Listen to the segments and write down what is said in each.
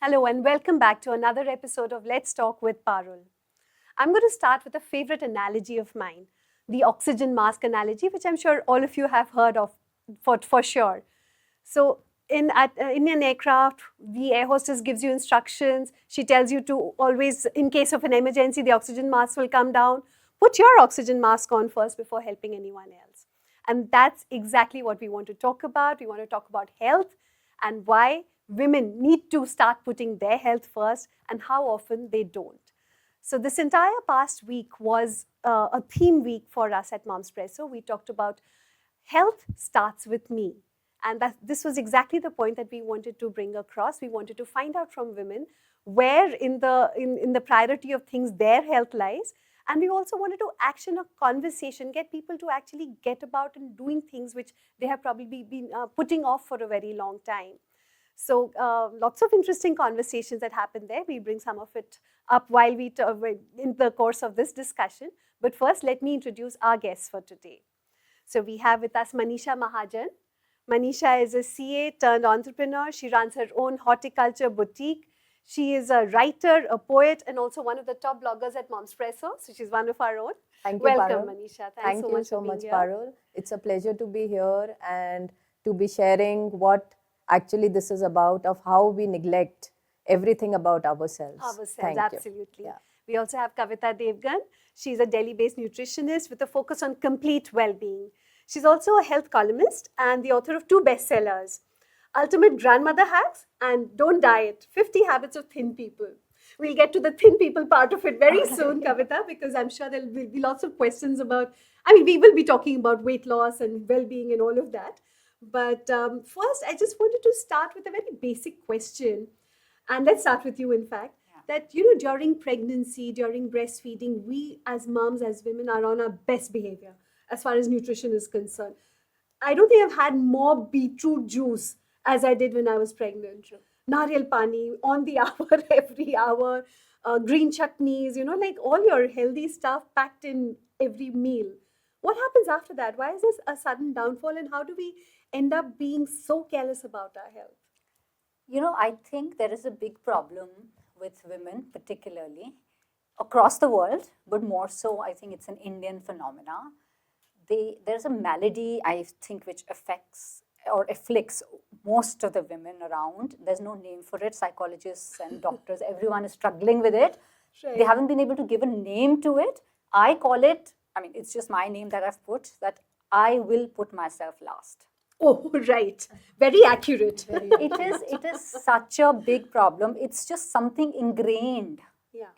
Hello and welcome back to another episode of Let's Talk with Parul. I'm going to start with a favorite analogy of mine, the oxygen mask analogy, which I'm sure all of you have heard of for sure. So in an aircraft, the air hostess gives you instructions. She tells you to always, in case of an emergency, the oxygen mask will come down. Put your oxygen mask on first before helping anyone else. And that's exactly what we want to talk about. We want to talk about health and why women need to start putting their health first and how often they don't. So this entire past week was a theme week for us at Momspresso. We talked about health starts with me. And this was exactly the point that we wanted to bring across. We wanted to find out from women where in the priority of things their health lies. And we also wanted to action a conversation, get people to actually get about and doing things which they have probably been putting off for a very long time. So lots of interesting conversations that happened there. We bring some of it up while in the course of this discussion. But first, let me introduce our guests for today. So we have with us Manisha Mahajan. Manisha is a CA turned entrepreneur. She runs her own horticulture boutique. She is a writer, a poet, and also one of the top bloggers at Momspresso. So she's one of our own. Thank you, Welcome, Parul. Manisha. Thank you so much, Parul. It's a pleasure to be here and to be sharing what actually this is about, of how we neglect everything about ourselves. Thank absolutely. Yeah. We also have Kavita Devgan. She's a Delhi-based nutritionist with a focus on complete well-being. She's also a health columnist and the author of 2 bestsellers, Ultimate Grandmother Hacks and Don't Diet, 50 Habits of Thin People. We'll get to the thin people part of it very soon, Kavita, because I'm sure there will be lots of questions about, we will be talking about weight loss and well-being and all of that. But first, I just wanted to start with a very basic question. And let's start with you, in fact, that, during pregnancy, during breastfeeding, we as moms, as women are on our best behavior as far as nutrition is concerned. I don't think I've had more beetroot juice as I did when I was pregnant. Nariyal pani on the hour, every hour, green chutneys, like all your healthy stuff packed in every meal. What happens after that? Why is this a sudden downfall and how do we end up being so careless about our health? I think there is a big problem with women, particularly across the world, but more so, I think it's an Indian phenomena. There's a malady, I think, which affects or afflicts most of the women around. There's no name for it. Psychologists and doctors, everyone is struggling with it. Right. They haven't been able to give a name to it. I call it, it's just my name that I've put, that I will put myself last. Oh, right. Very accurate. It is such a big problem. It's just something ingrained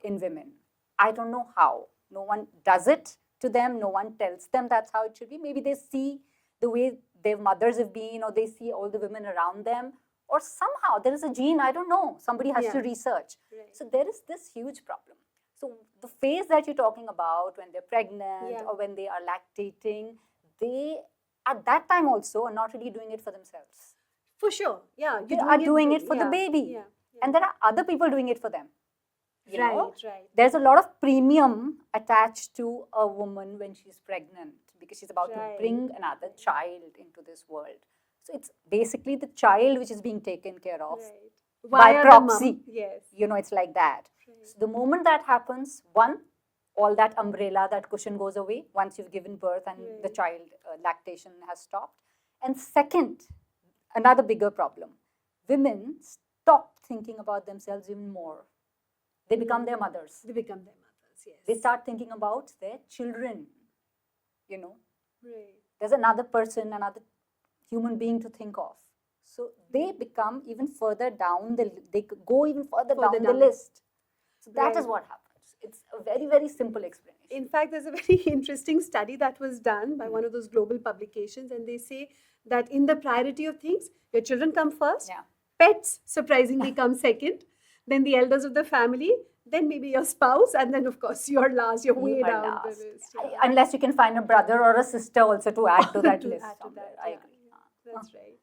in women. I don't know how. No one does it to them. No one tells them that's how it should be. Maybe they see the way their mothers have been, or they see all the women around them, or somehow there is a gene, I don't know. Somebody has to research. Right. So there is this huge problem. So the phase that you're talking about, when they're pregnant or when they are lactating, they at that time also are not really doing it for themselves. For sure. Yeah. They are doing it for the baby. Yeah. And there are other people doing it for them. You know? There's a lot of premium attached to a woman when she's pregnant because she's about to bring another child into this world. So it's basically the child which is being taken care of by proxy. Yes. It's like that. Right. So the moment that happens, one, all that umbrella, that cushion goes away once you've given birth and the child lactation has stopped. And second, another bigger problem, women stop thinking about themselves even more. They become their mothers. They become their mothers, yes. They start thinking about their children, Right. There's another person, another human being to think of. So they become even further down, they go even further down the list. So that is what happens. It's a very, very simple explanation. In fact, there's a very interesting study that was done by one of those global publications, and they say that in the priority of things, your children come first, pets surprisingly come second, then the elders of the family, then maybe your spouse, and then of course you're last, you're way down the list. Unless you can find a brother or a sister also to add to that list. I agree. That's right.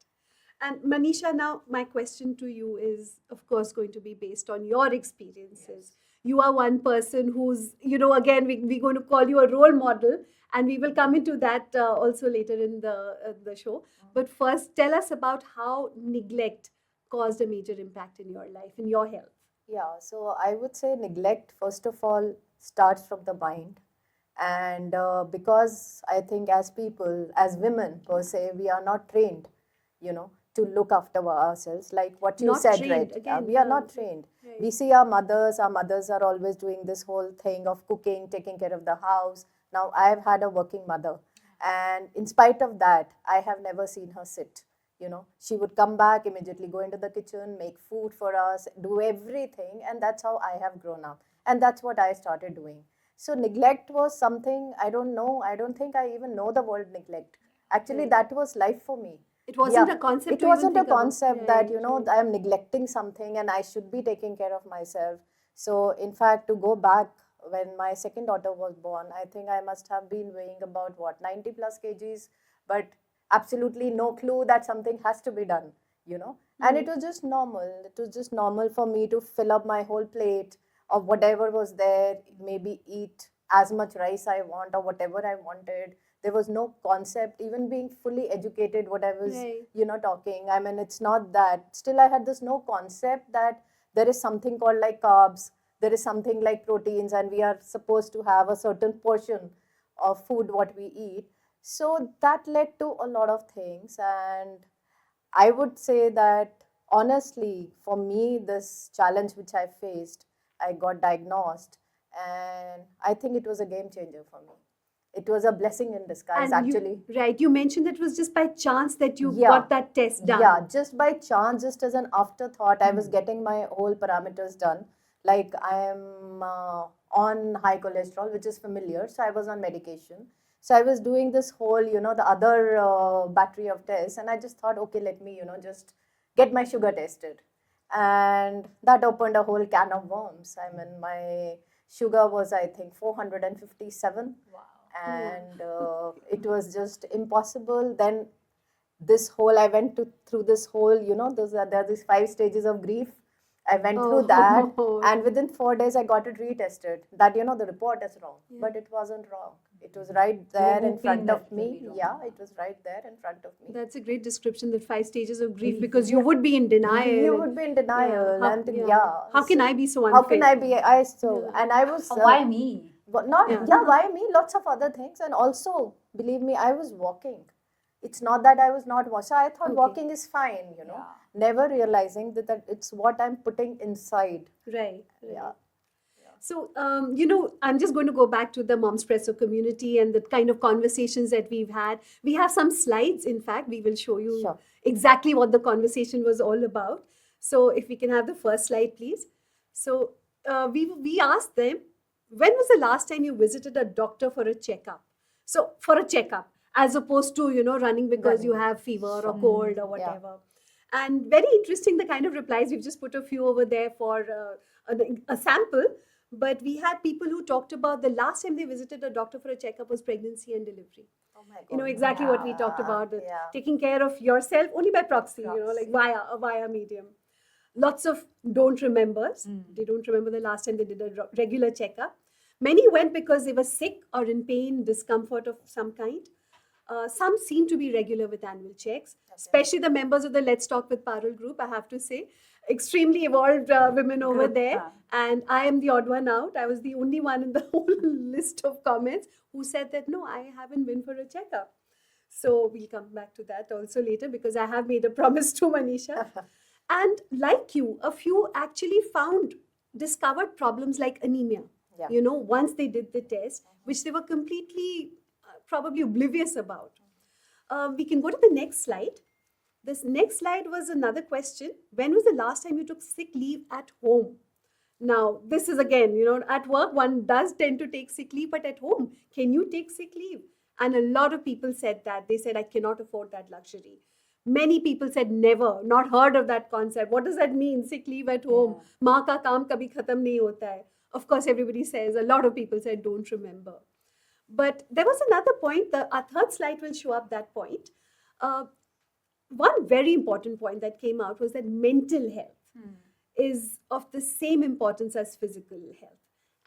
And Manisha, now my question to you is, of course, going to be based on your experiences. Yes. You are one person who's, again, we're going to call you a role model, and we will come into that also later in the show. But first, tell us about how neglect caused a major impact in your life, in your health? Yeah, so I would say neglect, first of all, starts from the mind. And because I think as people, as women per se, we are not trained, to look after ourselves, like what you Not said, trained, right? again, We are yeah. not trained. Right. We see our mothers are always doing this whole thing of cooking, taking care of the house. Now, I've had a working mother, and in spite of that, I have never seen her sit. She would come back, immediately go into the kitchen, make food for us, do everything, and that's how I have grown up. And that's what I started doing. So neglect was something, I don't know, I don't think I even know the word neglect. Actually, Right. that was life for me. It wasn't a concept It to even wasn't a think about. concept that, Right, right. I am neglecting something and I should be taking care of myself. So, in fact, to go back, when my second daughter was born, I think I must have been weighing about 90 plus kgs, but absolutely no clue that something has to be done. And it was just normal. It was just normal for me to fill up my whole plate of whatever was there, maybe eat as much rice I want or whatever I wanted. There was no concept, even being fully educated, what I was, Right. talking. I mean, it's not that. Still, I had this no concept that there is something called like carbs, there is something like proteins, and we are supposed to have a certain portion of food what we eat. So that led to a lot of things. And I would say that honestly, for me, this challenge which I faced, I got diagnosed, and I think it was a game changer for me. It was a blessing in disguise, And actually. you mentioned that it was just by chance that you Yeah. got that test done. Yeah, just by chance, just as an afterthought, I was getting my whole parameters done. Like I am on high cholesterol, which is familiar. So I was on medication. So I was doing this whole, the other battery of tests, and I just thought, okay, let me, just get my sugar tested. And that opened a whole can of worms. I mean, my sugar was, I think, 457. Wow. And it was just impossible. Then this whole I went through this whole, there are these 5 stages of grief. I went through that, and within 4 days I got it retested. That the report is wrong, but it wasn't wrong. It was right there in hoping front that of it will me. be wrong. Yeah, it was right there in front of me. That's a great description, the 5 stages of grief, because you would be in denial. You would be in denial, How- and yeah. How can I be so unfair? How can I be? And I was Why me? but not why me? Lots of other things, and also believe me, I was walking. It's not that I was not walking. So I thought walking is fine, Yeah. never realizing that it's what I'm putting inside. Right. Yeah. So, I'm just going to go back to the Momspresso community and the kind of conversations that we've had. We have some slides, in fact, we will show you Sure. exactly what the conversation was all about. So, if we can have the first slide, please. So, we asked them, when was the last time you visited a doctor for a checkup? So, for a checkup, as opposed to, running because you have fever or cold or whatever. And very interesting, the kind of replies. We've just put a few over there for a sample. But we had people who talked about the last time they visited a doctor for a checkup was pregnancy and delivery. Oh my God. Exactly what we talked about. Yeah. Taking care of yourself only by proxy, like via medium. Lots of don't remembers. They don't remember the last time they did a regular checkup. Many went because they were sick or in pain, discomfort of some kind. Some seem to be regular with annual checks, especially the members of the Let's Talk with Parul group, I have to say. Extremely evolved women over there. And I am the odd one out. I was the only one in the whole list of comments who said that, no, I haven't been for a checkup. So we'll come back to that also later because I have made a promise to Manisha. And like you, a few actually discovered problems like anemia. Yeah. Once they did the test, which they were completely probably oblivious about. We can go to the next slide. This next slide was another question. When was the last time you took sick leave at home? Now, this is again, at work, one does tend to take sick leave, but at home, can you take sick leave? And a lot of people said that. They said, I cannot afford that luxury. Many people said, never, not heard of that concept. What does that mean? Sick leave at home. Maa ka kaam kabhi khatam nahi hota hai. Of course, everybody says, a lot of people said, don't remember. But there was another point, our third slide will show up that point. One very important point that came out was that mental health is of the same importance as physical health.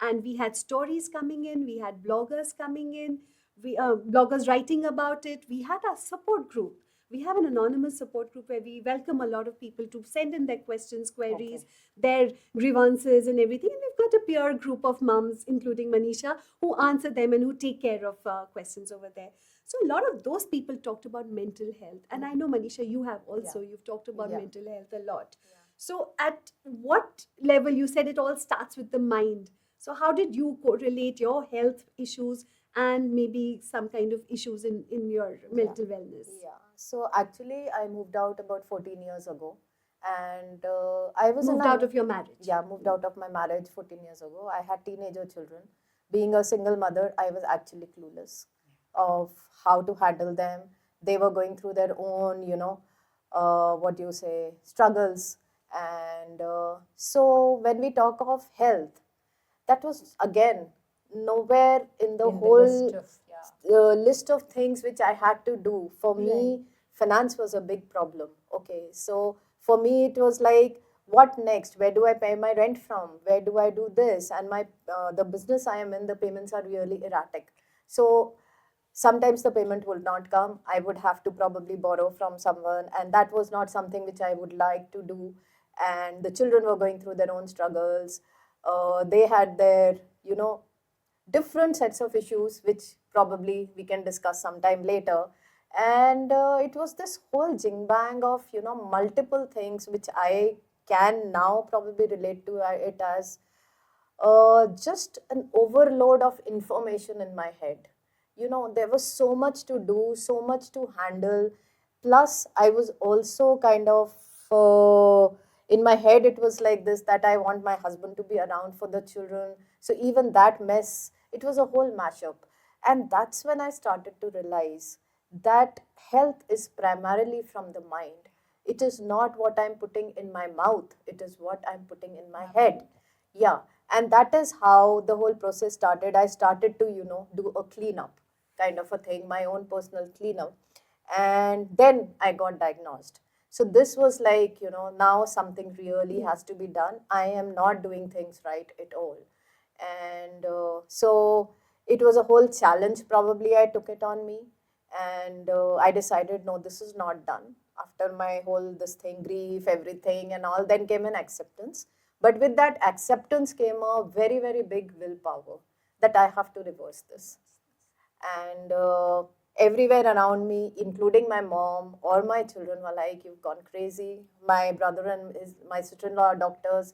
And we had stories coming in, we had bloggers coming in, bloggers writing about it. We had a support group We have an anonymous support group where we welcome a lot of people to send in their questions, queries, their grievances and everything. And we've got a peer group of mums, including Manisha, who answer them and who take care of questions over there. So a lot of those people talked about mental health. And I know, Manisha, you have also. You've talked about mental health a lot. So at what level, you said it all starts with the mind. So how did you correlate your health issues and maybe some kind of issues in your mental wellness? Yeah. So actually, I moved out about 14 years ago, and I was Moved out of your marriage? Yeah, moved out of my marriage 14 years ago. I had teenager children. Being a single mother, I was actually clueless of how to handle them. They were going through their own, what do you say, struggles. And so when we talk of health, that was again nowhere in the whole list of things which I had to do. For me, finance was a big problem. Okay, so for me, it was like, what next? Where do I pay my rent from? Where do I do this? And my the business I am in, the payments are really erratic. So sometimes the payment will not come. I would have to probably borrow from someone, and that was not something which I would like to do. And the children were going through their own struggles. They had their, different sets of issues, which probably we can discuss sometime later. And it was this whole jing bang of, multiple things which I can now probably relate to it as just an overload of information in my head. There was so much to do, so much to handle. Plus, I was also kind of, in my head, it was like this, that I want my husband to be around for the children. So even that mess, it was a whole mashup. And that's when I started to realize that health is primarily from the mind. It is not what I'm putting in my mouth, it is what I'm putting in my head. Yeah. And that is how the whole process started. I started to, do a cleanup kind of a thing, my own personal cleanup. And then I got diagnosed. So this was like, now something really has to be done. I am not doing things right at all. And so it was a whole challenge, probably I took it on me. And I decided, no, this is not done. After my whole this thing, grief, everything and all, then came an acceptance. But with that acceptance came a very, very big willpower that I have to reverse this. And everywhere around me, including my mom or my children, were like, you've gone crazy. My brother and my sister-in-law are doctors.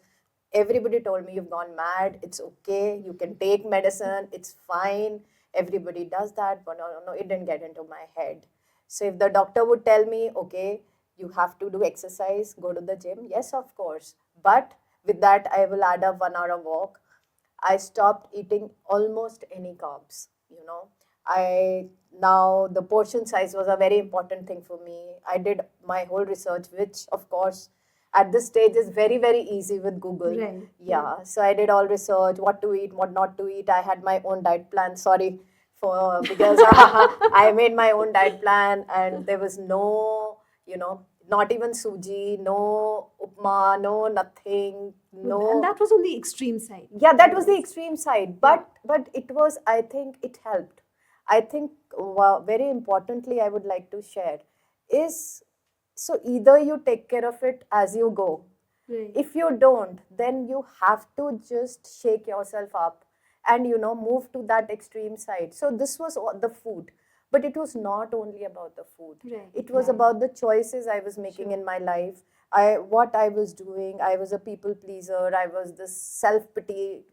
Everybody told me, you've gone mad. It's okay. You can take medicine. It's fine. Everybody does that. But no, it didn't get into my head. So if the doctor would tell me, okay, you have to do exercise, go to the gym. Yes, of course. But with that, I will add up 1 hour walk. I stopped eating almost any carbs, Now the portion size was a very important thing for me. I did my whole research, which of course at this stage is very, very easy with Google. Right. Yeah. So I did all research, what to eat, what not to eat. I had my own diet plan. Sorry because I made my own diet plan, and there was no, not even suji, no upma, no nothing, no. And that was on the extreme side. Yeah, that was the extreme side. But it was, I think it helped. I think very importantly, I would like to share is, so either you take care of it as you go. Right. If you don't, then you have to just shake yourself up and, move to that extreme side. So this was the food. But it was not only about the food. Right. It was about the choices I was making in my life. What I was doing. I was a people pleaser. I was this self-pity,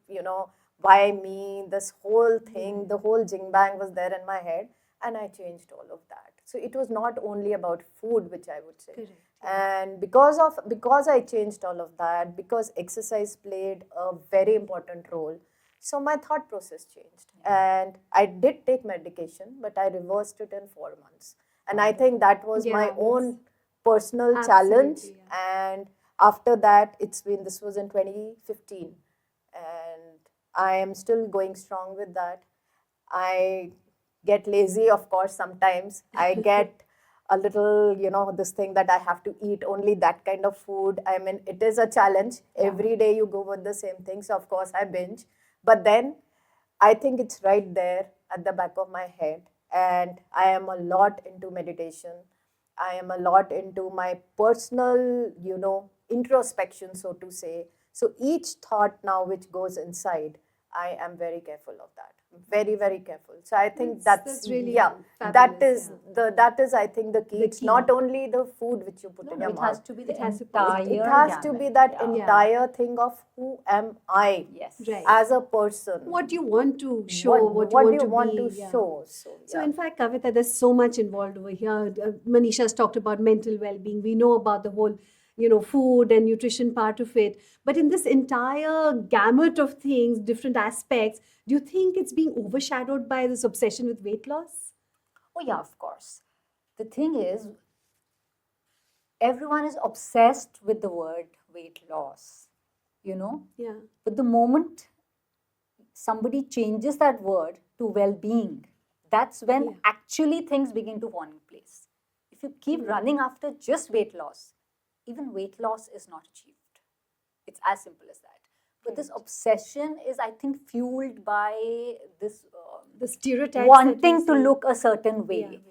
why me? This whole thing, the whole jing bang was there in my head. And I changed all of that. So it was not only about food, which I would say. Correct. And because I changed all of that, because exercise played a very important role, so my thought process changed. And I did take medication, but I reversed it in 4 months. And I think that was my own personal challenge. And after that, this was in 2015. And I am still going strong with that. I get lazy, of course, sometimes. I get a little, this thing that I have to eat only that kind of food. I mean, it is a challenge. Every day you go with the same thing. So, of course, I binge. But then I think it's right there at the back of my head. And I am a lot into meditation. I am a lot into my personal, introspection, so to say. So each thought now which goes inside, I am very careful of that. Very, very careful. So I think that's really that fabulous, is I think the key. The It's key. not only the food which you put No, in no, your it mouth. has to be the It has to be- entire It has to gamut. be that Yeah. entire thing of who am I Yes. Right. as a person. What you want to show, What what do you you want be. to yeah. show? So, So yeah. in fact, Kavita, there's so much involved over here. Manisha's talked about mental well-being. We know about the whole, food and nutrition part of it. But in this entire gamut of things, different aspects, do you think it's being overshadowed by this obsession with weight loss? Oh, yeah, of course. The thing is, everyone is obsessed with the word weight loss, Yeah. But the moment somebody changes that word to well being, that's when Yeah. actually things begin to fall in place. If you keep running after just weight loss, even weight loss is not achieved. It's as simple as that. But this obsession is, I think, fueled by this The stereotypes. wanting to look a certain way.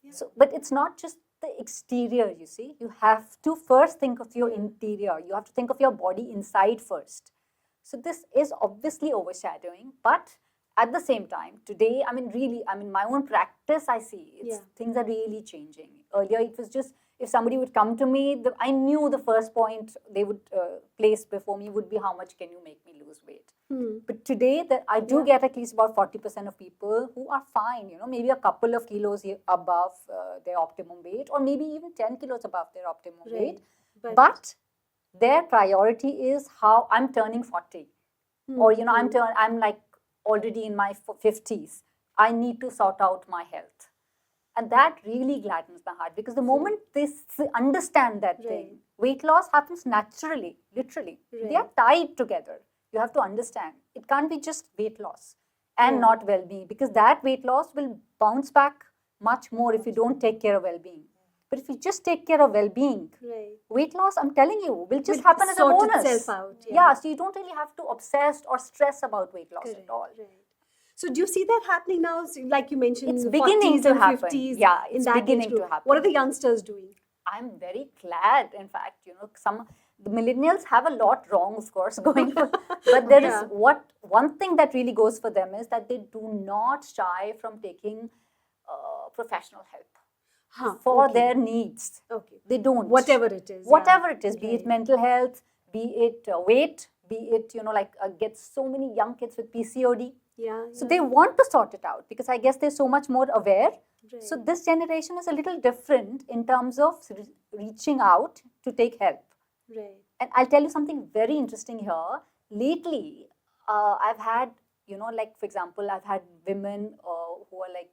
Yeah. So, but it's not just the exterior, you see. You have to first think of your interior. You have to think of your body inside first. So this is obviously overshadowing, but at the same time, today, my own practice, I see things are really changing. Earlier, it was just if somebody would come to me, I knew the first point they would place before me would be how much can you make me lose weight. But today, I do get at least about 40% of people who are fine, maybe a couple of kilos above their optimum weight, or maybe even 10 kilos above their optimum weight. But their priority is how I'm turning 40, or I'm like already in my 50s. I need to sort out my health. And that really gladdens my heart, because the moment they understand that thing, weight loss happens naturally, literally. They are tied together. You have to understand. It can't be just weight loss and not well-being, because that weight loss will bounce back much more if you don't take care of well-being. But if you just take care of well-being, weight loss, I'm telling you, will just happen as a sort bonus. itself out, Yeah, so you don't really have to obsess or stress about weight loss at all. So do you see that happening now? So, like you mentioned, It's the beginning 40s to and happen. 50s. Yeah, in it's that age beginning to group. happen. What are the youngsters doing? I'm very glad, in fact, the millennials have a lot wrong, of course, going for, but there is one thing that really goes for them is that they do not shy from taking professional help for their needs. They don't. Whatever it is. Whatever it is, be it mental health, be it weight, be it, get so many young kids with PCOD. So they want to sort it out, because I guess they're so much more aware. So this generation is a little different in terms of reaching out to take help. And I'll tell you something very interesting here. Lately, I've had, for example, I've had women who are like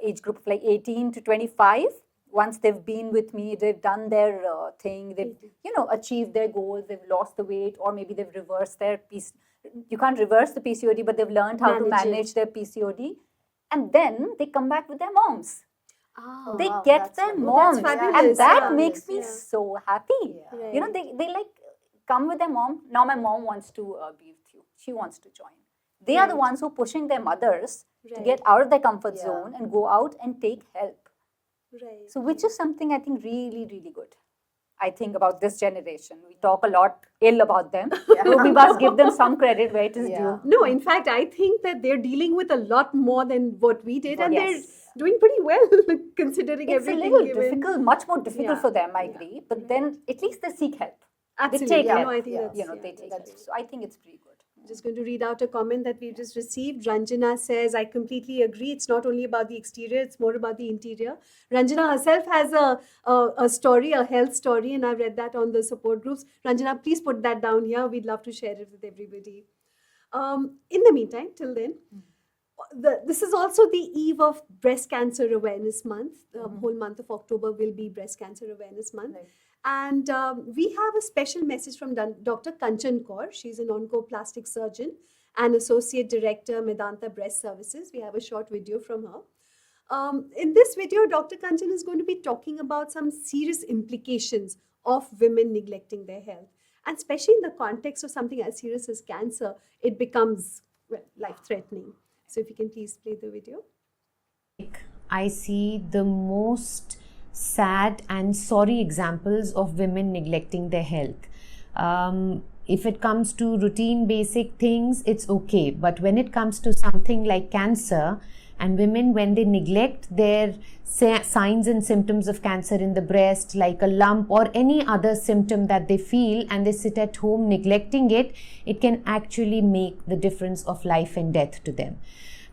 age group of like 18 to 25. Once they've been with me, they've done their thing, they've, achieved their goals, they've lost the weight, or maybe they've reversed their PCOD. You can't reverse the PCOD, but they've learned how to manage their PCOD. And then they come back with their moms. They get their moms, and that makes me so happy. They like come with their mom. Now my mom wants to be with you. She wants to join. They are the ones who are pushing their mothers to get out of their comfort zone and go out and take help. So which is something I think really, really good. I think about this generation. We talk a lot ill about them. So we must give them some credit where it is due. No, in fact, I think that they're dealing with a lot more than what we did, and they're doing pretty well considering it's everything. It's a little difficult, much more difficult for them, I agree. But then at least they seek help. Absolutely. They take help. I think they take help. So I think it's pretty good. I'm just going to read out a comment that we've just received. Ranjana says, I completely agree. It's not only about the exterior, it's more about the interior. Ranjana herself has a story, a health story, and I've read that on the support groups. Ranjana, please put that down here. We'd love to share it with everybody. In the meantime, till then, this is also the eve of Breast Cancer Awareness Month. The whole month of October will be Breast Cancer Awareness Month. And we have a special message from Dr. Kanchan Kaur. She's an Oncoplastic surgeon and Associate Director, Medanta Breast Services. We have a short video from her. In this video, Dr. Kanchan is going to be talking about some serious implications of women neglecting their health. And especially in the context of something as serious as cancer, it becomes life-threatening. So if you can please play the video. I see the most sad and sorry examples of women neglecting their health. If it comes to routine basic things, it's okay. But when it comes to something like cancer, and women, when they neglect their signs and symptoms of cancer in the breast, like a lump or any other symptom that they feel, and they sit at home neglecting it, it can actually make the difference of life and death to them.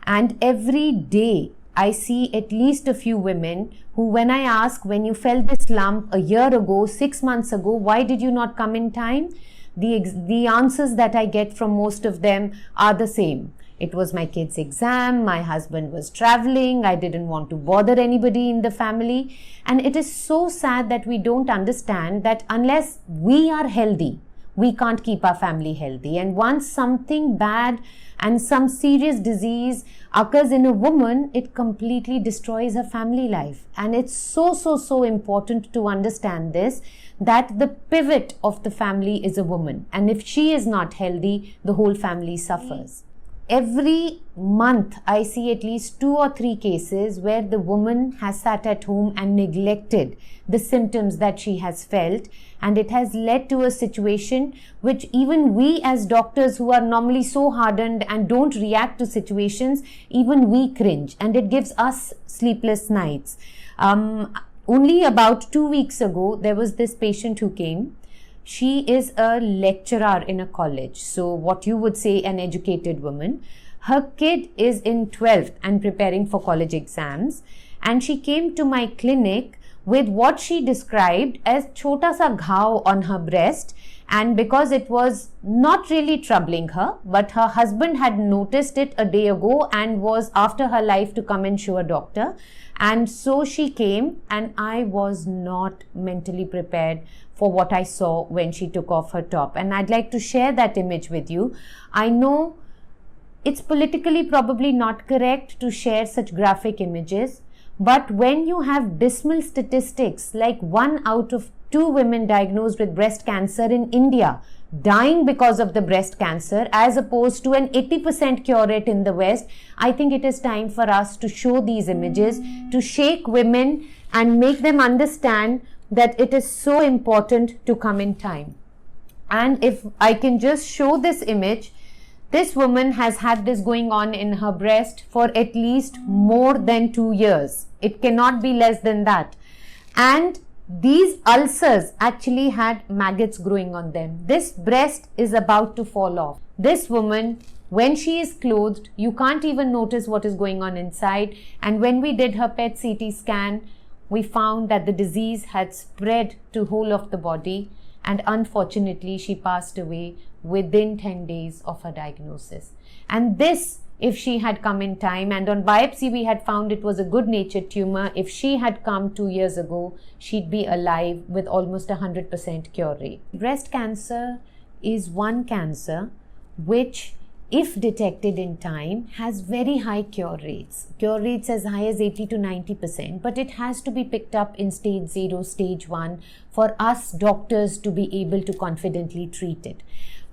And every day, I see at least a few women who, when I ask, when you felt this lump a year ago, 6 months ago, why did you not come in time? The answers that I get from most of them are the same. It was my kid's exam, my husband was traveling, I didn't want to bother anybody in the family. And it is so sad that we don't understand that unless we are healthy, we can't keep our family healthy. And once something bad and some serious disease occurs in a woman, it completely destroys her family life. And it's so important to understand this, that the pivot of the family is a woman. And if she is not healthy, the whole family suffers. Every month, I see at least 2 or 3 cases where the woman has sat at home and neglected the symptoms that she has felt, and it has led to a situation which even we as doctors, who are normally so hardened and don't react to situations, even we cringe, and it gives us sleepless nights. Only about 2 weeks ago, there was this patient who came. She is a lecturer in a college, so what you would say an educated woman. Her kid is in 12th and preparing for college exams, and she came to my clinic with what she described as chota sa ghaav on her breast, and because it was not really troubling her, but her husband had noticed it a day ago and was after her life to come and show a doctor. And so she came, and I was not mentally prepared for what I saw when she took off her top. And I'd like to share that image with you. I know it's politically probably not correct to share such graphic images, but when you have dismal statistics like 1 out of 2 women diagnosed with breast cancer in India dying because of the breast cancer, as opposed to an 80% cure rate in the West, I think it is time for us to show these images, to shake women and make them understand that it is so important to come in time. And if I can just show this image, this woman has had this going on in her breast for at least more than 2 years. It cannot be less than that. And these ulcers actually had maggots growing on them. This breast is about to fall off. This woman, when she is clothed, you can't even notice what is going on inside. And when we did her PET CT scan, we found that the disease had spread to whole of the body, and unfortunately she passed away within 10 days of her diagnosis. And this, if she had come in time, and on biopsy we had found it was a good natured tumor, if she had come 2 years ago, she'd be alive with almost 100% cure rate. Breast cancer is one cancer which, if detected in time, has very high cure rates as high as 80 to 90%, but it has to be picked up in stage 0, stage 1 for us doctors to be able to confidently treat it.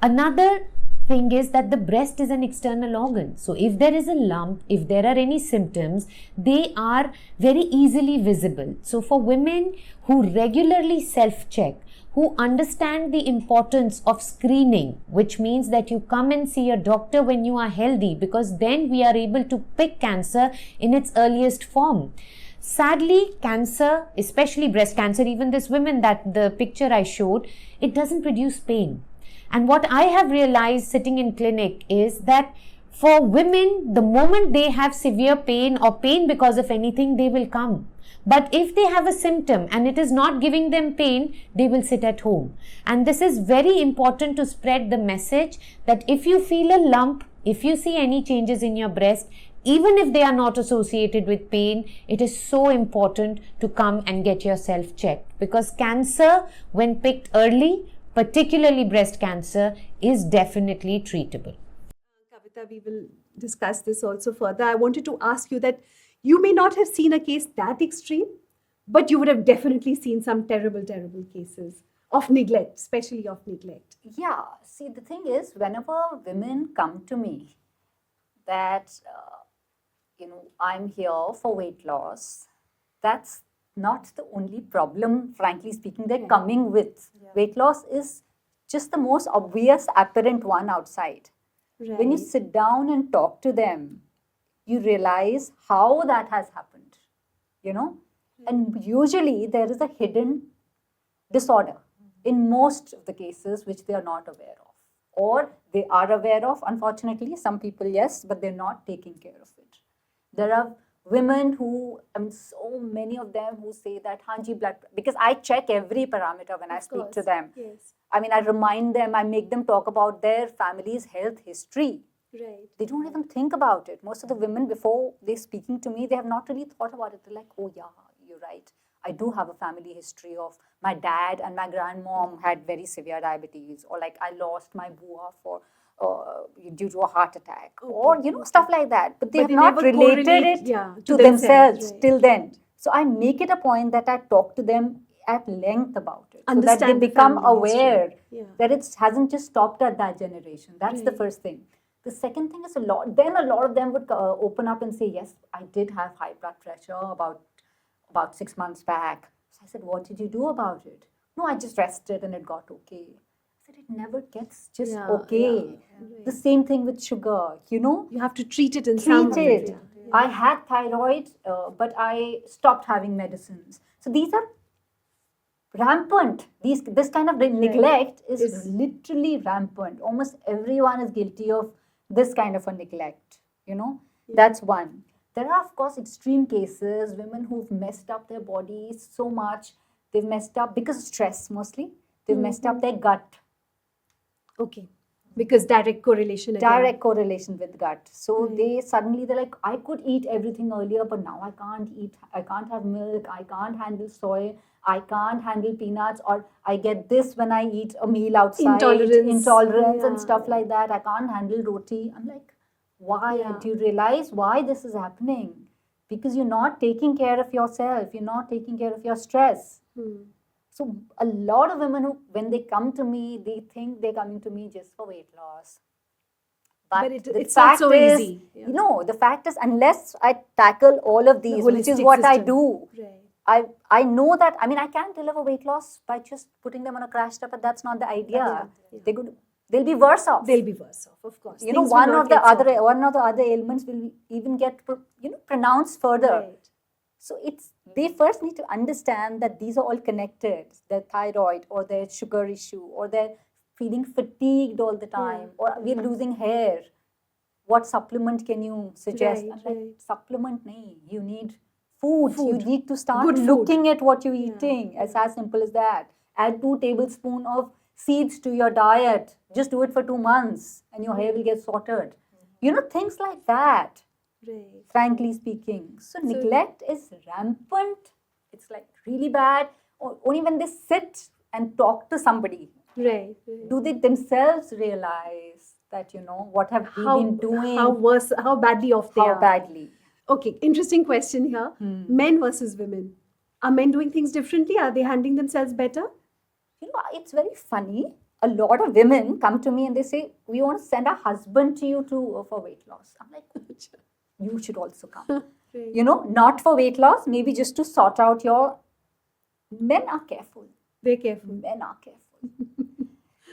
Another thing is that the breast is an external organ. So if there is a lump, if there are any symptoms, they are very easily visible. So for women who regularly self-check, who understand the importance of screening, which means that you come and see a doctor when you are healthy, because then we are able to pick cancer in its earliest form. Sadly, cancer, especially breast cancer, even this woman that the picture I showed, it doesn't produce pain. And what I have realized sitting in clinic is that for women, the moment they have severe pain or pain because of anything, they will come. But if they have a symptom and it is not giving them pain, they will sit at home. And this is very important to spread the message that if you feel a lump, if you see any changes in your breast, even if they are not associated with pain, it is so important to come and get yourself checked, because cancer, when picked early, particularly breast cancer, is definitely treatable. Kavita, we will discuss this also further. I wanted to ask you that you may not have seen a case that extreme, but you would have definitely seen some terrible cases of neglect, especially of neglect. Yeah, see, the thing is, whenever women come to me that, I'm here for weight loss, that's not the only problem, frankly speaking, they're coming with. Weight loss is just the most obvious apparent one outside. Right. When you sit down and talk to them, you realize how that has happened, you know. And usually there is a hidden disorder in most of the cases which they are not aware of, or they are aware of. Unfortunately, some people, yes, but they're not taking care of it. There are women who, I mean, so many of them who say that, Hanji, blood, because I check every parameter when I speak to them. Yes. I mean, I remind them, I make them talk about their family's health history. Right. They don't even think about it. Most of the women, before they're speaking to me, they have not really thought about it. They're like, oh yeah, you're right. I do have a family history of my dad and my grandmom had very severe diabetes, or like I lost my bua for due to a heart attack, or you know, stuff like that. But they have not never related correlate, it to to themselves right. till then. So I make it a point that I talk to them at length about it, so that they Understand the become family history. aware Yeah. that it hasn't just stopped at that generation. That's the first thing. The second thing is a lot of them would open up and say, yes, I did have high blood pressure about 6 months back. So I said, what did you do about it? No, I just rested and it got okay. I said, it never gets just okay. The same thing with sugar, you know. You have to treat it in some Treat way. it. I had thyroid, but I stopped having medicines. So these are rampant. This kind of neglect is literally rampant. Almost everyone is guilty of this kind of a neglect, you know. That's one. There are, of course, extreme cases, women who've messed up their bodies so much. They've messed up because of stress mostly. They've messed up their gut. Okay. Because direct correlation again. Direct correlation with gut. So they're like, I could eat everything earlier, but now I can't eat. I can't have milk. I can't handle soy. I can't handle peanuts, or I get this when I eat a meal outside. Intolerance and stuff like that. I can't handle roti. I'm like, why? Do you realize why this is happening? Because you're not taking care of yourself. You're not taking care of your stress. So a lot of women who, when they come to me, they think they're coming to me just for weight loss. But it's not so easy. You know, the fact is, unless I tackle all of these, which is what I do, I know that, I mean, I can't deliver weight loss by just putting them on a crash diet, but that's not the idea. They'll be worse off. They'll be worse off, of course. You know, one of the other ailments will even get, pronounced further. So they first need to understand that these are all connected. Their thyroid, or their sugar issue, or they're feeling fatigued all the time, or we're losing hair. What supplement can you suggest? Supplement, nahi. You need food. You need to start looking at what you're eating. It's as simple as that. Add 2 tablespoons of seeds to your diet. Just do it for 2 months and your hair will get sorted. You know, things like that. Frankly speaking. So neglect is rampant. It's like really bad. Only when they sit and talk to somebody, do they themselves realize that, what have we been doing? How badly off they are. How badly. Okay, interesting question here. Men versus women. Are men doing things differently? Are they handling themselves better? It's very funny. A lot of women come to me and they say, we want to send our husband to you for weight loss. I'm like, you should also come. Not for weight loss, maybe just to sort out your... Men are careful. They're careful. Men are careful.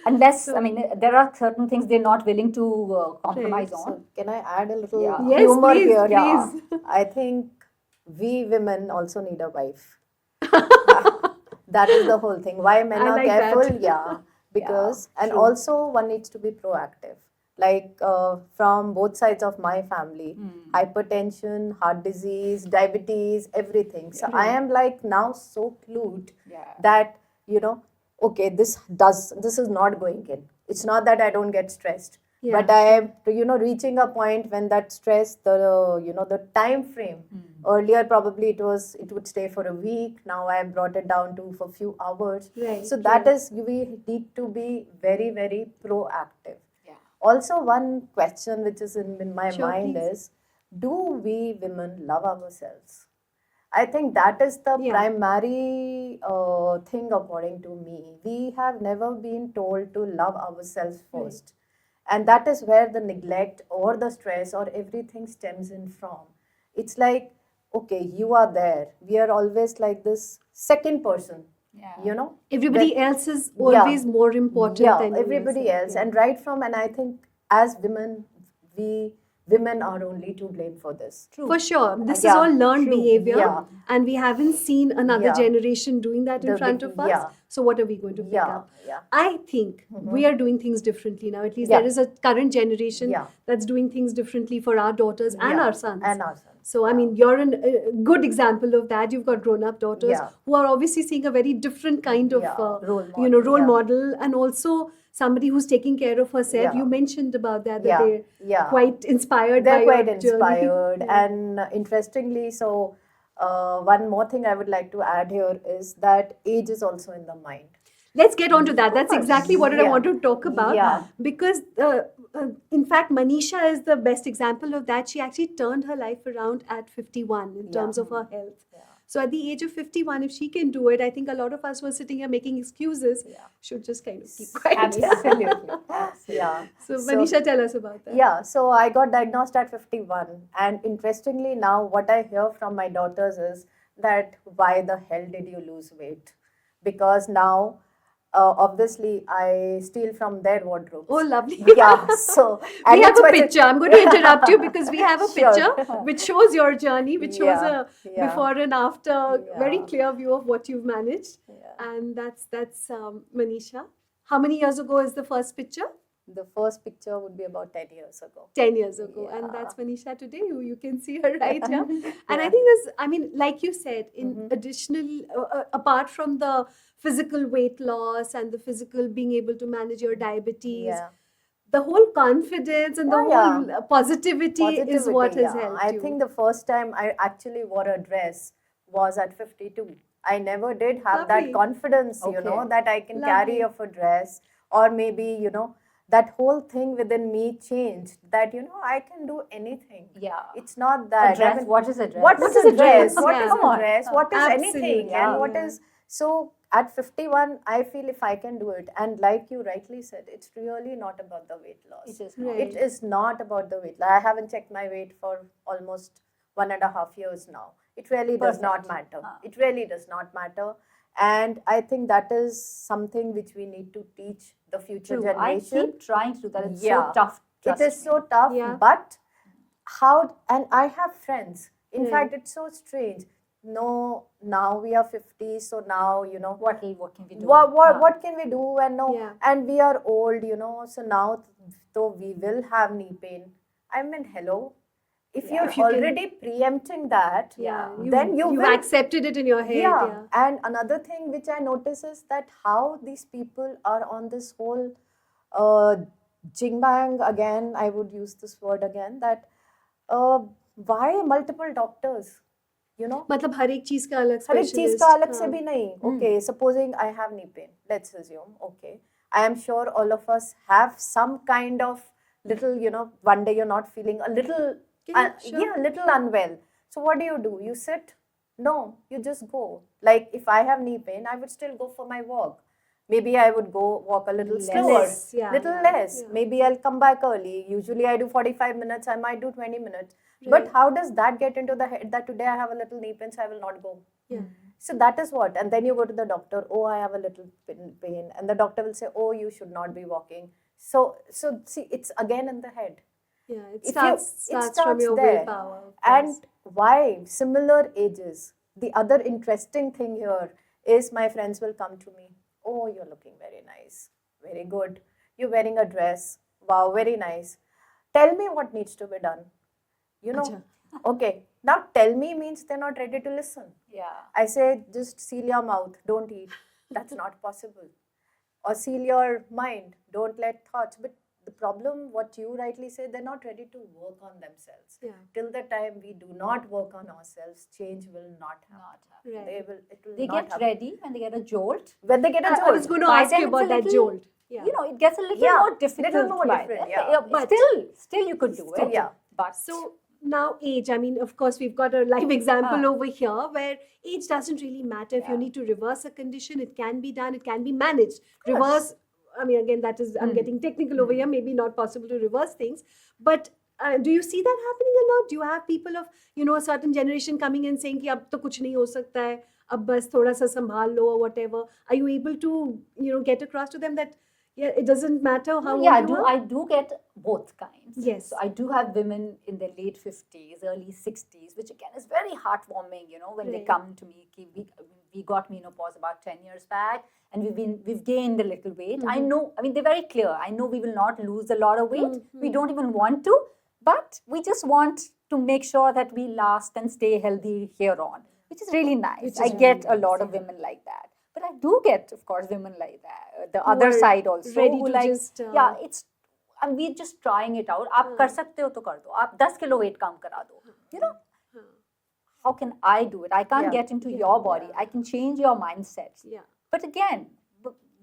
Unless, there are certain things they're not willing to compromise on. So can I add a little Yes, humor please, here? please. I think we women also need a wife. That is the whole thing. Why men are like careful? that. Yeah. Because, and also one needs to be proactive. Like from both sides of my family, hypertension, heart disease, diabetes, everything. So I am like now so clued that, okay, this is not going in. It's not that I don't get stressed. But I am, reaching a point when that stress, the time frame, earlier probably it would stay for a week. Now I have brought it down to for a few hours. So that is, we need to be very, very proactive. Also, one question which is in my mind is, do we women love ourselves? I think that is the primary thing according to me. We have never been told to love ourselves first. And that is where the neglect or the stress or everything stems in from. It's like, okay, you are there. We are always like this second person, you know. Everybody else is always more important than everybody yourself. else. And right from, and I think as women, women are only to blame for this. For sure. This is Yeah, all learned true. behavior. Yeah. And we haven't seen another Yeah. generation doing that in front of us. Yeah. So what are we going to pick Yeah, up? yeah. I think we are doing things differently now. At least Yeah. there is a current generation Yeah. that's doing things differently for our daughters and Yeah, our sons. and our sons. So, I mean, you're a good example of that. You've got grown-up daughters Yeah. who are obviously seeing a very different kind of, Role role model, model, and also somebody who's taking care of herself. Yeah. You mentioned about that, Yeah, they're yeah. quite inspired They're by quite your journey. inspired. Yeah. And interestingly, so one more thing I would like to add here is that age is also in the mind. Let's get on to that. That's exactly what I Yeah. want to talk about. Yeah. Because, in fact, Manisha is the best example of that. She actually turned her life around at 51 in terms of her health. So at the age of 51, if she can do it, I think a lot of us who are sitting here making excuses should just kind of keep quiet. Absolutely. Yeah. So Manisha, tell us about that. Yeah, so I got diagnosed at 51, and interestingly now what I hear from my daughters is that why the hell did you lose weight? Because now obviously I steal from their wardrobes. Oh, lovely. Yeah, so We have that's a why picture. I'm going to interrupt you because we have a Sure. picture which shows your journey, which shows Yeah, a yeah. before and after, very Yeah. clear view of what you've managed. Yeah. And that's Manisha. How many years ago is the first picture? The first picture would be about 10 years ago. 10 years ago. And Yeah. that's Manisha today. You can see her right here. And I think this, I mean, like you said, in additional, apart from the physical weight loss and the physical being able to manage your diabetes, Yeah. the whole confidence and the Yeah, whole positivity is what has helped I you. think the first time I actually wore a dress was at 52. I never did have Lovely. that confidence, you know, Okay. that I can Lovely. carry of a dress, or maybe, you know, that whole thing within me changed, that, you know, I can do anything. Yeah. It's not A that. I dress, mean, what is a dress? what is a dress? What Yeah. is Come a on. dress? What is Absolutely, anything? yeah. And what Yeah. is, so at 51, I feel if I can do it, and like you rightly said, it's really not about the weight loss. It is Right. It is not about the weight loss. I haven't checked my weight for almost 1.5 years now. It really does not matter. It really does not matter. And I think that is something which we need to teach the future True. I generation. keep trying to do that. It's Yeah. so tough. It trust is me. so tough, Yeah. but how, and I have friends. In Right. fact, it's so strange. No, now we are 50, so now, you know, What can we do? what can we do? And no, Yeah. and we are old, you know, so now though we will have knee pain. I mean, hello, if you're If you can- already preempting that, then you've accepted it in your head. Yeah. And another thing which I notice is that how these people are on this whole jingbang again, I would use this word again, that why multiple doctors? You know, मतलब हर एक चीज का अलग हर एक चीज specialist, का अलग से हाँ. भी नहीं. Okay, supposing I have knee pain, let's assume, okay, I am sure all of us have some kind of little, you know, one day you're not feeling a little, Yeah, sure. little unwell. So what do? You sit? No, you just go. Like if I have knee pain, I would still go for my walk. Maybe I would go walk a little slower, Less, yeah. little less. Yeah. Maybe I'll come back early. Usually I do 45 minutes, I might do 20 minutes. But how does that get into the head that today I have a little knee pain, so I will not go? Yeah. So that is what. And then you go to the doctor, oh, I have a little pain. And the doctor will say, oh, you should not be walking. So see, it's again in the head. Yeah, it If starts from your there. willpower. of course. And why? Similar ages. The other interesting thing here is my friends will come to me. Oh, you're looking very nice. Very good. You're wearing a dress. Wow, very nice. Tell me what needs to be done. You know, Acha. okay. Now tell me means they're not ready to listen. Yeah. I say just seal your mouth, don't eat. That's not possible. Or seal your mind, don't let thoughts. But the problem, what you rightly say, they're not ready to work on themselves. Yeah. Till the time we do not work on ourselves, change will not happen. Right. It will They not get happen. ready when they get a jolt. When they get a I jolt. was going to By ask then you it's a about that little- jolt. Yeah. You know, it gets a little Yeah, more difficult. little more by different, then. yeah. But- Still you could do it. Yeah. But So now age, I mean, of course, we've got a live example Ah. over here where age doesn't really matter. If you Yeah. need to reverse a condition, it can be done, it can be managed. Reverse, I mean, again, that is, I'm getting technical over here, maybe not possible to reverse things. But do you see that happening a lot? Do you have people of, a certain generation coming and saying कि अब तो कुछ नहीं हो सकता है, अब बस थोड़ा सा संभाल लो or whatever? Are you able to, get across to them that, yeah, it doesn't matter how old you are? I do get both kinds. Yes. So I do have women in their late 50s, early 60s, which again is very heartwarming, when they Right. come to me. We got menopause about 10 years back, and we've gained a little weight. I know, they're very clear. I know we will not lose a lot of weight. We don't even want to, but we just want to make sure that we last and stay healthy here on, which is really nice. I get a lot of women like that. But I do get, of course, women like that. The other are side also. ready who to like, just, yeah, it's, and we're just trying it out. आप कर सकते हो तो कर दो. आप 10 kilo weight कम करा दो. How can I do it? I can't get into your body. I can change your mindset. Yeah. But again,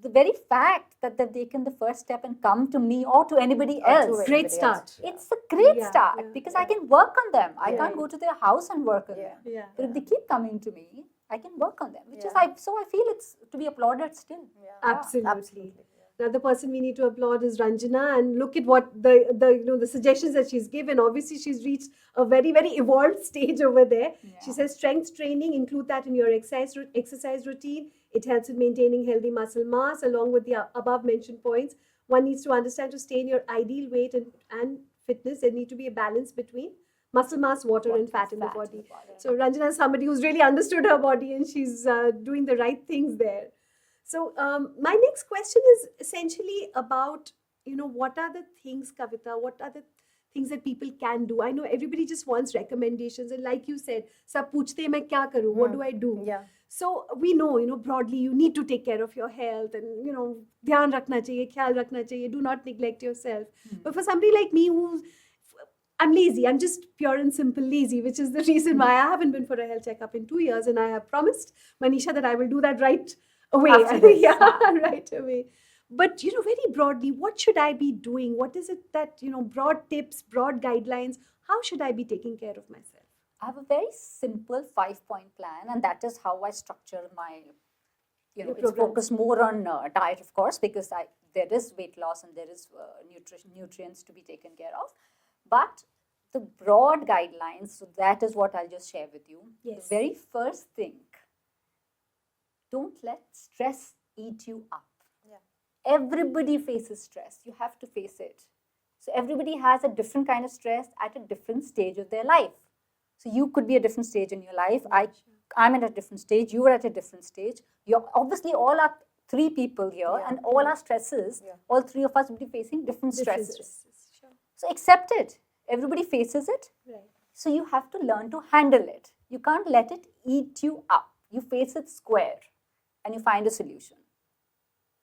the very fact that they've taken the first step and come to me or to anybody else, Great start. it's a great Yeah, start yeah, because I can work on them. I Yeah. can't go to their house and work on them. Yeah. But if they keep coming to me, I can work on them. Which is, I feel it's to be applauded still. Absolutely. Another person we need to applaud is Ranjana, and look at what the suggestions that she's given. Obviously, she's reached a very, very evolved stage over there. She says strength training, include that in your exercise routine. It helps in maintaining healthy muscle mass along with the above mentioned points. One needs to understand to stay in your ideal weight and fitness, there need to be a balance between muscle mass, water and fat in the body. So Ranjana is somebody who's really understood her body, and she's doing the right things there. So my next question is essentially about, what are the things, Kavita, what are the things that people can do? I know everybody just wants recommendations, and like you said, sab puchte main kya karu, what do I do? Yeah. So we know, broadly you need to take care of your health and, dhyan rakhna chahiye, khayal rakhna chahiye, do not neglect yourself. But for somebody like me I'm lazy, I'm just pure and simple lazy, which is the reason why I haven't been for a health checkup in 2 years, and I have promised Manisha that I will do that right away. Right away. But, very broadly, what should I be doing? What is it that, broad tips, broad guidelines, how should I be taking care of myself? I have a very simple 5-point plan, and that is how I structure my, it's programs. focused more on diet, of course, because there is weight loss and there is nutrients to be taken care of. But the broad guidelines, so that is what I'll just share with you. Yes. The very first thing, don't let stress eat you up. Everybody faces stress. You have to face it. So everybody has a different kind of stress at a different stage of their life. So you could be a different stage in your life. I'm at a different stage. You are at a different stage. You're obviously all are 3 people here, and all our stresses, all 3 of us will be facing different stresses. Sure. So accept it. Everybody faces it. Right. So you have to learn to handle it. You can't let it eat you up. You face it square and you find a solution.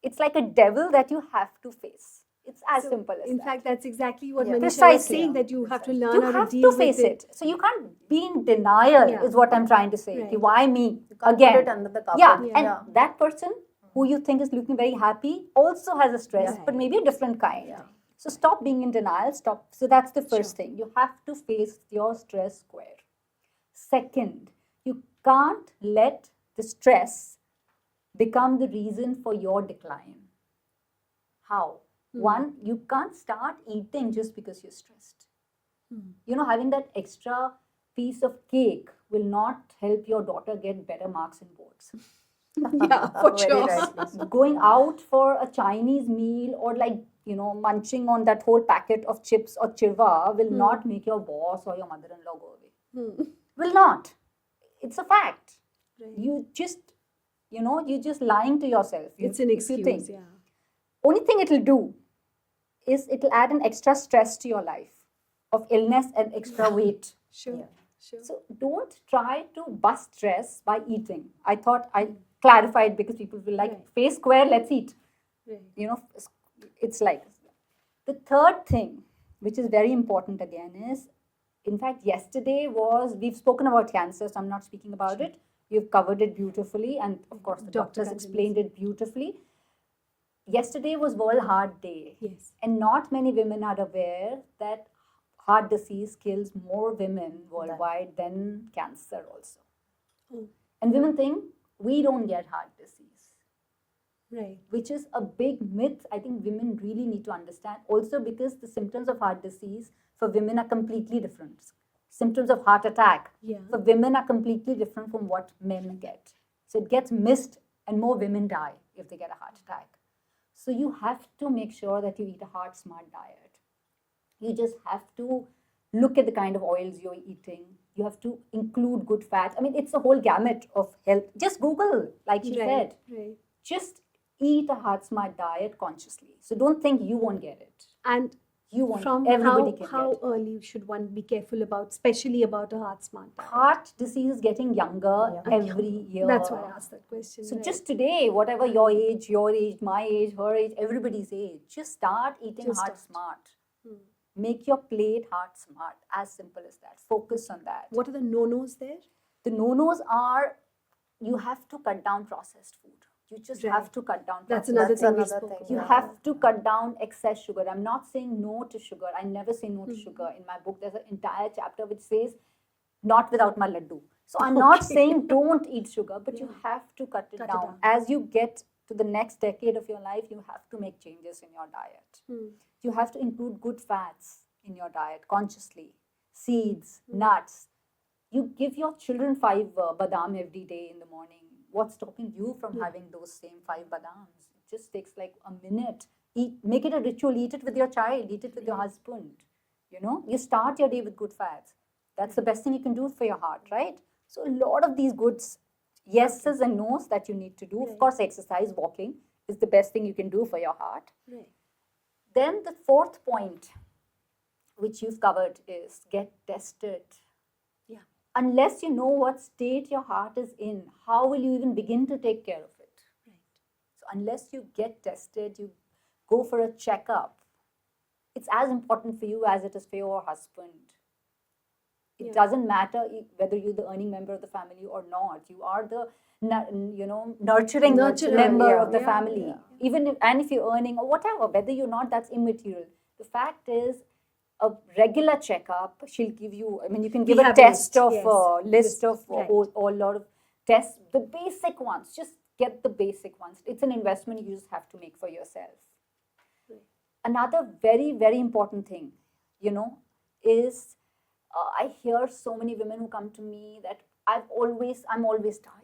It's like a devil that you have to face. It's as simple as In that. fact, that's exactly what Manisha was Precisely. saying, that you have to learn You how have to deal to with face it. So you can't be in denial, is what I'm trying to say. Right. Ki why me? Can't Again. put it under the carpet. Yeah, and that person who you think is looking very happy also has a stress, but maybe a different kind. So stop being in denial. Stop. So that's the first thing. You have to face your stress square. Second, you can't let the stress become the reason for your decline. How? One, you can't start eating just because you're stressed. Having that extra piece of cake will not help your daughter get better marks in boards. Yeah, for Very sure. rightly. Going out for a Chinese meal or munching on that whole packet of chips or chirwa will not make your boss or your mother-in-law go away. Will not. It's a fact. Right. You just, you're just lying to yourself. It's an If you excuse, think. yeah. Only thing it'll do is it'll add an extra stress to your life of illness and extra weight. Sure. So don't try to bust stress by eating. I thought I clarified because people will face square, let's eat. Right. It's like the third thing, which is very important again, is in fact yesterday we've spoken about cancer, so I'm not speaking about it. You've covered it beautifully, and of course the Dr. doctors Kanchan explained it beautifully. Yesterday was World Heart Day. Yes. And not many women are aware that heart disease kills more women worldwide than cancer also. And women think we don't get heart disease, Right. which is a big myth. I think women really need to understand. Also because the symptoms of heart disease for women are completely different. Symptoms of heart attack for women are completely different from what men get. So it gets missed and more women die if they get a heart attack. So you have to make sure that you eat a heart smart diet. You just have to look at the kind of oils you're eating. You have to include good fats. I mean, it's a whole gamut of health. Just Google, like she said. Just eat a heart smart diet consciously. So don't think you won't get it. And you won't. From Everybody can how get it. early should one be careful about, especially about a heart smart diet? Heart disease is getting younger every year. That's why I asked that question. So just today, whatever your age, my age, her age, everybody's age, just start eating heart smart. Make your plate heart smart. As simple as that. Focus on that. What are the no-nos there? The no-nos are, you have to cut down processed food. You just have to cut down. That's another thing. You have to cut down excess sugar. I'm not saying no to sugar. I never say no to sugar. In my book, there's an entire chapter which says, not without my laddu. So I'm not saying don't eat sugar, but you have to cut it down. As you get to the next decade of your life, you have to make changes in your diet. You have to include good fats in your diet consciously. Seeds, nuts. You give your children 5 badam every day in the morning. What's stopping you from having those same 5 badams? It just takes like a minute. Make it a ritual. Eat it with your child. Eat it with your husband. You know, you start your day with good fats. That's the best thing you can do for your heart, right? So a lot of these goods, yeses and nos that you need to do. Of course, exercise, walking is the best thing you can do for your heart. Then the 4th point, which you've covered, is get tested. Unless you know what state your heart is in, how will you even begin to take care of it? So unless you get tested, you go for a checkup. It's as important for you as it is for your husband. It doesn't matter whether you're the earning member of the family or not. You are the nurturing member of the family. Even if you're earning or whatever, whether you're not, that's immaterial. The fact is, a regular checkup, she'll give you, I mean, you can give a test of list of a lot of tests, the basic ones. Just get the basic ones. It's an investment you just have to make for yourself. Another very, very important thing, is I hear so many women who come to me that I'm always tired.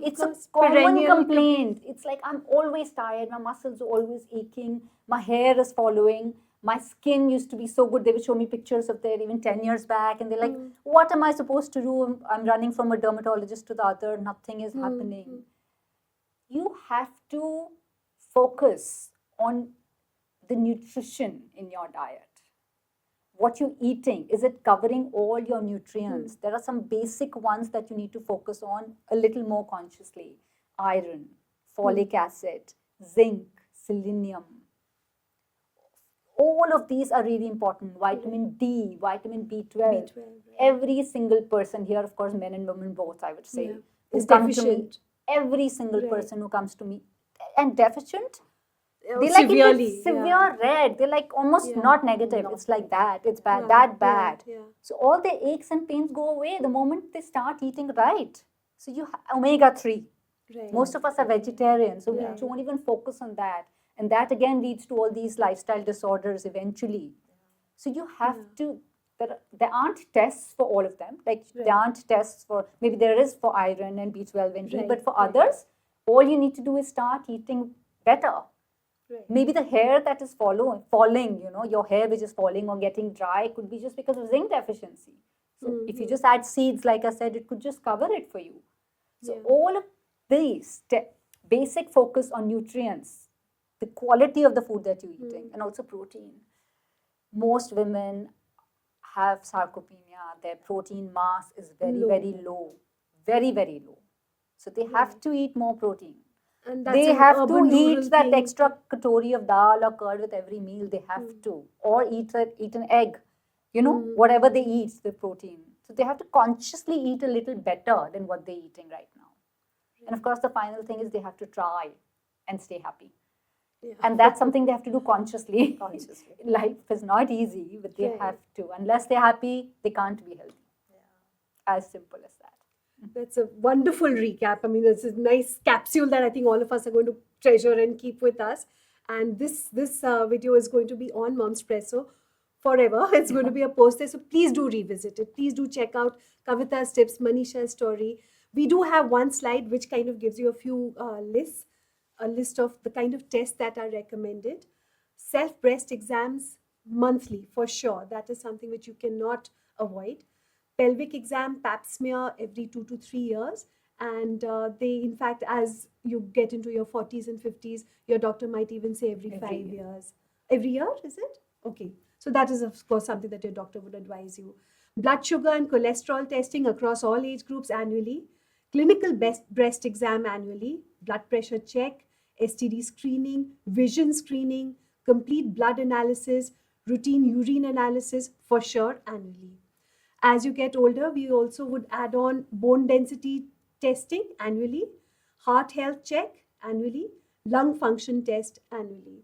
It's a common complaint. It's like, I'm always tired. My muscles are always aching. My hair is following. My skin used to be so good. They would show me pictures of there even 10 years back. And they're like, what am I supposed to do? I'm running from a dermatologist to the other. Nothing is happening. You have to focus on the nutrition in your diet. What you're eating, is it covering all your nutrients? There are some basic ones that you need to focus on a little more consciously. Iron, folic acid, zinc, selenium. All of these are really important. Vitamin D, vitamin B12. Every single person here, of course, men and women both, I would say, is deficient. Every single person who comes to me and deficient, they like it severe red. They're like almost not negative. It's like that. It's bad, that bad. So all the aches and pains go away the moment they start eating right. So you omega-3. Most of us are vegetarians, so we don't even focus on that. And that again leads to all these lifestyle disorders eventually. So you have to, there aren't tests for all of them. Like there aren't tests for, maybe there is for iron and B12 and D, but for others, all you need to do is start eating better. Maybe the hair that is falling, your hair which is falling or getting dry could be just because of zinc deficiency. So if you just add seeds, like I said, it could just cover it for you. So all of these basic focus on nutrients, the quality of the food that you're eating, and also protein. Most women have sarcopenia. Their protein mass is very, very low. Very, very low. So they have to eat more protein. And they have to eat that extra katori of dal or curd with every meal. They have to. Or eat an egg. Whatever they eat, the protein. So they have to consciously eat a little better than what they're eating right now. And of course, the final thing is they have to try and stay happy. And that's something they have to do consciously. Life is not easy, but they have to. Unless they're happy, they can't be healthy. As simple as that. That's a wonderful recap. I mean, it's a nice capsule that I think all of us are going to treasure and keep with us. And this video is going to be on Momspresso. forever. It's going to be a post there. So please do revisit it. Please do check out Kavita's tips, Manisha's story. We do have one slide which kind of gives you a few lists, a list of the kind of tests that are recommended. Self-breast exams monthly, for sure. That is something which you cannot avoid. Pelvic exam, pap smear every 2 to 3 years. And they, in fact, as you get into your 40s and 50s, your doctor might even say every 5 years. Every year, is it? Okay. So that is, of course, something that your doctor would advise you. Blood sugar and cholesterol testing across all age groups annually. Clinical breast exam annually. Blood pressure check. STD screening. Vision screening. Complete blood analysis. Routine urine analysis, for sure, annually. As you get older, we also would add on bone density testing annually, heart health check annually, lung function test annually.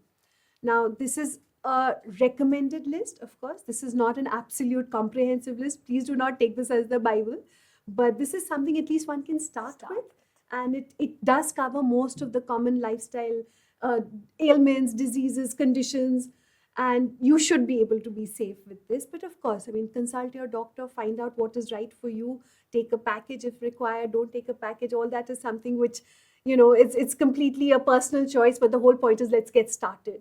Now, this is a recommended list, of course. This is not an absolute comprehensive list. Please do not take this as the Bible. But this is something at least one can start with. And it does cover most of the common lifestyle ailments, diseases, conditions. And you should be able to be safe with this. But of course, I mean, consult your doctor, find out what is right for you, take a package if required, don't take a package. All that is something which, it's completely a personal choice. But the whole point is, let's get started.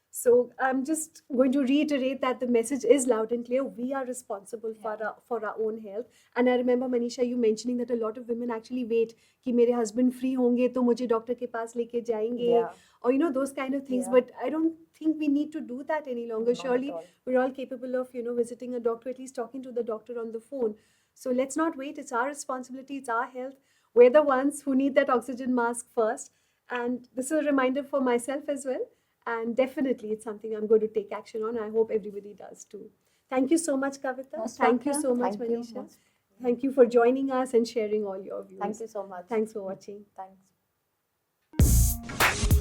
So I'm just going to reiterate that the message is loud and clear. We are responsible for our own health. And I remember, Manisha, you mentioning that a lot of women actually wait कि मेरे husband free होंगे तो मुझे doctor के पास लेके जाएंगे, or those kind of things. But I don't think we need to do that any longer. Surely we're all capable of visiting a doctor, at least talking to the doctor on the phone. So let's not wait. It's our responsibility. It's our health. We're the ones who need that oxygen mask first. And this is a reminder for myself as well. And definitely, it's something I'm going to take action on. I hope everybody does too. Thank you so much, Kavita. Thank you so much, Manisha. Thank you for joining us and sharing all your views. Thank you so much. Thanks for watching. Thanks.